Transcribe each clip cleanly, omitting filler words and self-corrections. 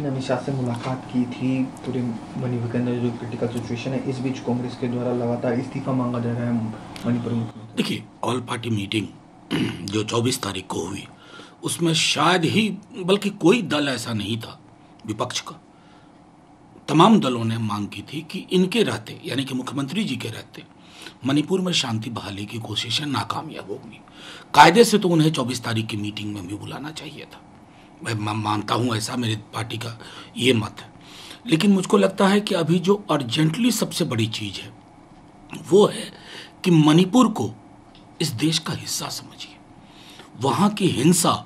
अमित शाह से मुलाकात की थी पूरे मणिपुर के अंदर जो क्रिटिकल सिचुएशन है, इस बीच कांग्रेस के द्वारा लगातार इस्तीफा मांगा जा रहा है मणिपुर में। देखिए, ऑल पार्टी मीटिंग जो 24 तारीख को हुई उसमें शायद ही बल्कि कोई दल ऐसा नहीं था विपक्ष का, तमाम दलों ने मांग की थी कि इनके रहते यानी कि मुख्यमंत्री जी के रहते मणिपुर में शांति बहाली की कोशिशें नाकामयाब होंगी। कायदे से तो उन्हें 24 तारीख की मीटिंग में भी बुलाना चाहिए था। मैं मानता हूं, ऐसा मेरी पार्टी का ये मत है। लेकिन मुझको लगता है कि अभी जो अर्जेंटली सबसे बड़ी चीज़ है वो है कि मणिपुर को इस देश का हिस्सा समझिए। वहाँ की हिंसा,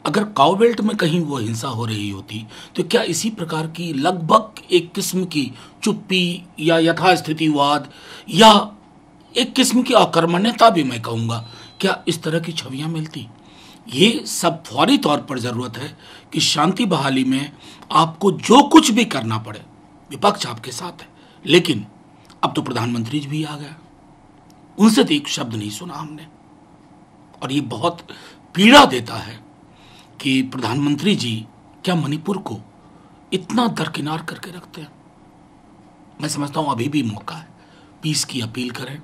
अगर काउबेल्ट में कहीं वो हिंसा हो रही होती तो क्या इसी प्रकार की लगभग एक किस्म की चुप्पी या यथास्थितिवाद या एक किस्म की अकर्मण्यता भी मैं कहूँगा, क्या इस तरह की छवियाँ मिलती? ये सब फौरी तौर पर ज़रूरत है कि शांति बहाली में आपको जो कुछ भी करना पड़े, विपक्ष आपके साथ है। लेकिन अब तो प्रधानमंत्री जी भी आ गया, उनसे तो एक शब्द नहीं सुना हमने, और ये बहुत पीड़ा देता है कि प्रधानमंत्री जी क्या मणिपुर को इतना दरकिनार करके रखते हैं। मैं समझता हूँ अभी भी मौका है, पीस की अपील करें।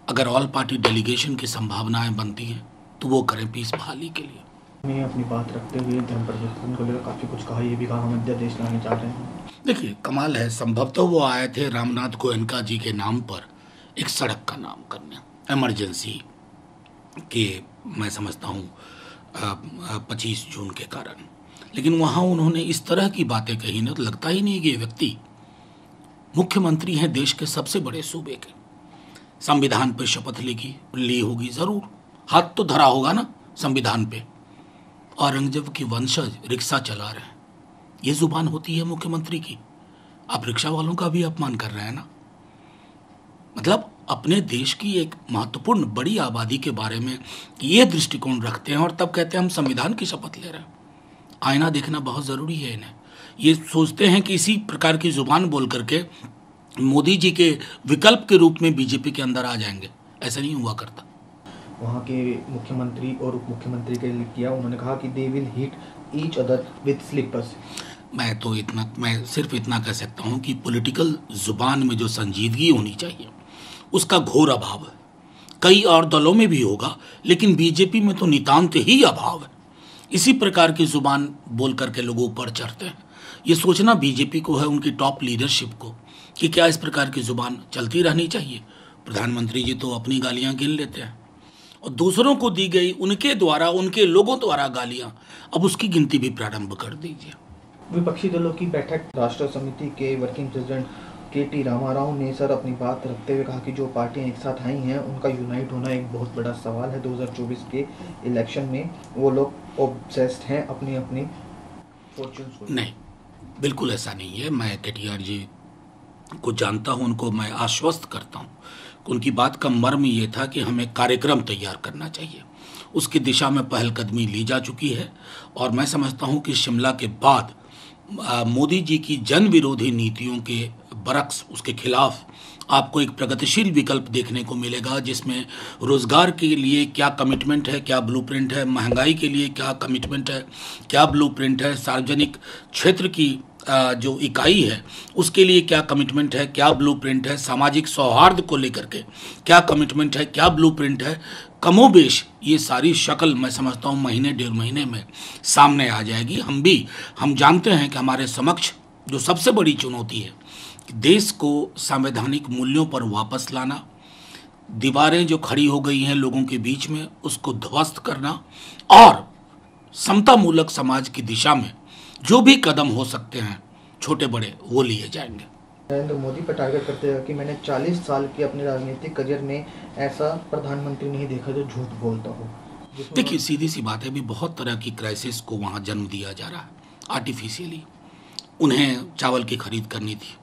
अगर ऑल पार्टी डेलीगेशन की संभावनाएं बनती हैं तो वो करें पीस बहाली के लिए। मैं अपनी बात रखते हुए धर्म परिवर्तन को लेकर काफ़ी कुछ कहा, ये भी कहा हम अध्यादेश लाने चाह रहे हैं। देखिए, कमाल है, संभवतः वो आए थे रामनाथ गोयनका जी के नाम पर एक सड़क का नाम करने, इमरजेंसी के, मैं समझता हूँ 25 जून के कारण। लेकिन वहाँ उन्होंने इस तरह की बातें कही ना, तो लगता ही नहीं कि ये व्यक्ति मुख्यमंत्री हैं देश के सबसे बड़े सूबे के। संविधान पे शपथ ली होगी, ज़रूर हाथ तो धरा होगा ना संविधान पे। औरंगजेब की वंशज रिक्शा चला रहे हैं, ये जुबान होती है मुख्यमंत्री की। आप रिक्शा वालों का भी अपमान कर रहे हैं ना। मतलब अपने देश की एक महत्वपूर्ण बड़ी आबादी के बारे में ये दृष्टिकोण रखते हैं और तब कहते हैं हम संविधान की शपथ ले रहे हैं। आईना देखना बहुत ज़रूरी है इन्हें। ये सोचते हैं कि इसी प्रकार की जुबान बोल करके मोदी जी के विकल्प के रूप में बीजेपी के अंदर आ जाएंगे, ऐसा नहीं हुआ करता। वहाँ के मुख्यमंत्री और उप मुख्यमंत्री के लिए किया, उन्होंने कहा कि they will hit each other with slippers. मैं सिर्फ इतना कह सकता हूँ कि पॉलिटिकल जुबान में जो संजीदगी होनी चाहिए उसका घोर अभाव है। कई और दलों में भी होगा, लेकिन बीजेपी में तो नितांत ही अभाव है। इसी प्रकार की जुबान बोल करके लोग ऊपर चढ़ते हैं। ये सोचना बीजेपी को है, उनकी टॉप लीडरशिप को, कि क्या इस प्रकार की जुबान चलती रहनी चाहिए। प्रधानमंत्री जी तो अपनी गालियां गिन लेते हैं और दूसरों को दी गई उनके द्वारा, उनके लोगों द्वारा गालियां, अब उसकी गिनती भी प्रारंभ कर दीजिए। विपक्षी दलों की बैठक, राष्ट्र समिति के वर्किंग प्रेसिडेंट के.टी. रामाराव ने सर अपनी बात रखते हुए कहा कि जो पार्टियां एक साथ आई हैं उनका यूनाइट होना एक बहुत बड़ा सवाल है। 2024 के इलेक्शन में वो लोग ऑब्सेस्ड हैं अपनी अपनी फॉर्च्यून्स को। नहीं, बिल्कुल ऐसा नहीं है। मैं के.टी.आर. जी को जानता हूं, उनको मैं आश्वस्त करता हूं। उनकी बात का मर्म ये था कि हमें कार्यक्रम तैयार करना चाहिए। उसकी दिशा में पहलकदमी ली जा चुकी है और मैं समझता हूं कि शिमला के बाद मोदी जी की जन विरोधी नीतियों के बरक्स उसके खिलाफ आपको एक प्रगतिशील विकल्प देखने को मिलेगा, जिसमें रोजगार के लिए क्या कमिटमेंट है, क्या ब्लूप्रिंट है, महंगाई के लिए क्या कमिटमेंट है, क्या ब्लूप्रिंट है, सार्वजनिक क्षेत्र की जो इकाई है उसके लिए क्या कमिटमेंट है, क्या ब्लूप्रिंट है, सामाजिक सौहार्द को लेकर के क्या कमिटमेंट है, क्या ब्लूप्रिंट है। कमोबेश ये सारी शक्ल मैं समझता हूँ महीने डेढ़ महीने में सामने आ जाएगी। हम जानते हैं कि हमारे समक्ष जो सबसे बड़ी चुनौती है कि देश को संवैधानिक मूल्यों पर वापस लाना, दीवारें जो खड़ी हो गई हैं लोगों के बीच में उसको ध्वस्त करना, और समतामूलक समाज की दिशा में जो भी कदम हो सकते हैं छोटे बड़े वो लिए जाएंगे। नरेंद्र मोदी पर टारगेट करते हैं कि मैंने 40 साल के अपने राजनीतिक करियर में ऐसा प्रधानमंत्री नहीं देखा जो झूठ बोलता हो। देखिए, सीधी सी बात है, भी बहुत तरह की क्राइसिस को वहाँ जन्म दिया जा रहा है आर्टिफिशियली। उन्हें चावल की खरीद करनी थी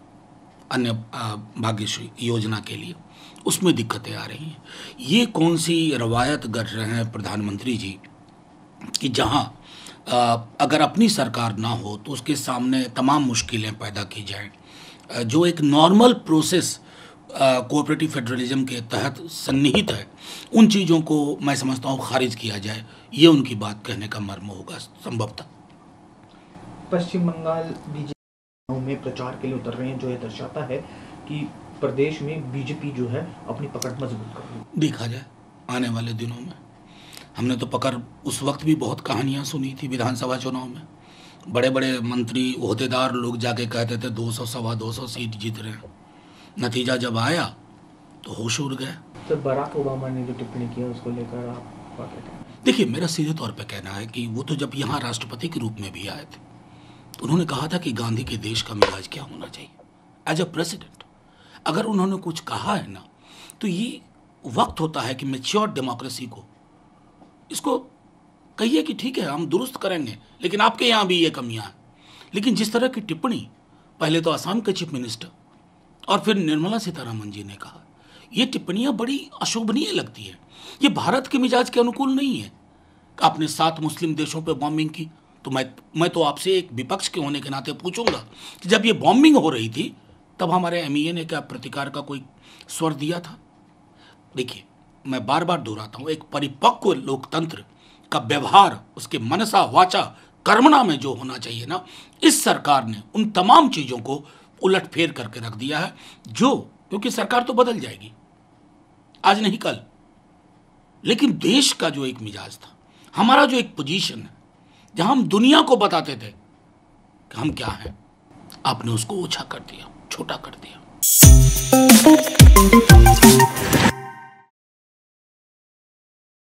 अन्य भाग्यश्री योजना के लिए, उसमें दिक्कतें आ रही हैं। ये कौन सी रवायत गढ़ रहे हैं प्रधानमंत्री जी कि जहाँ अगर अपनी सरकार ना हो तो उसके सामने तमाम मुश्किलें पैदा की जाएं। जो एक नॉर्मल प्रोसेस कोऑपरेटिव फेडरलिज्म के तहत सन्निहित है, उन चीज़ों को मैं समझता हूँ खारिज किया जाए, ये उनकी बात कहने का मर्म होगा संभवतः। पश्चिम बंगाल बीजेपी में प्रचार के लिए उतर रहे हैं, जो ये दर्शाता है कि प्रदेश में बीजेपी जो है अपनी पकड़ मजबूत कर रही है। देखा जाए आने वाले दिनों में, हमने तो पकड़ उस वक्त भी बहुत कहानियां सुनी थी विधानसभा चुनाव में, बड़े बड़े मंत्री ओहदेदार लोग जाके कहते थे 200 सवा 200 सीट जीत रहे हैं। नतीजा जब आया तो होश उड़ गए। तो बराक ओबामा ने जो टिप्पणी की है उसको लेकर आप क्या कहते हैं? देखिए, मेरा सीधे तौर पे कहना है कि वो तो जब यहाँ राष्ट्रपति के रूप में भी आए थे तो उन्होंने कहा था कि गांधी के देश का मिजाज क्या होना चाहिए एज अ प्रेसिडेंट। अगर उन्होंने कुछ कहा है ना, तो ये वक्त होता है कि मैच्योर डेमोक्रेसी को इसको कहिए कि ठीक है हम दुरुस्त करेंगे, लेकिन आपके यहाँ भी ये कमियां हैं। लेकिन जिस तरह की टिप्पणी पहले तो असम के चीफ मिनिस्टर और फिर निर्मला सीतारमण जी ने कहा, ये टिप्पणियां बड़ी अशोभनीय लगती है। ये भारत के मिजाज के अनुकूल नहीं है। आपने 7 मुस्लिम देशों पे बॉम्बिंग की, तो मैं तो आपसे एक विपक्ष के होने के नाते पूछूंगा कि जब ये बॉम्बिंग हो रही थी तब हमारे एमईए ने क्या प्रतिकार का कोई स्वर दिया था? देखिए, मैं बार बार दोहराता हूं, एक परिपक्व लोकतंत्र का व्यवहार उसके मनसा वाचा कर्मणा में जो होना चाहिए ना, इस सरकार ने उन तमाम चीजों को उलटफेर करके रख दिया है। क्योंकि सरकार तो बदल जाएगी आज नहीं कल, लेकिन देश का जो एक मिजाज था, हमारा जो एक पोजीशन है जहां हम दुनिया को बताते थे कि हम क्या हैं, आपने उसको ओछा कर दिया, छोटा कर दिया।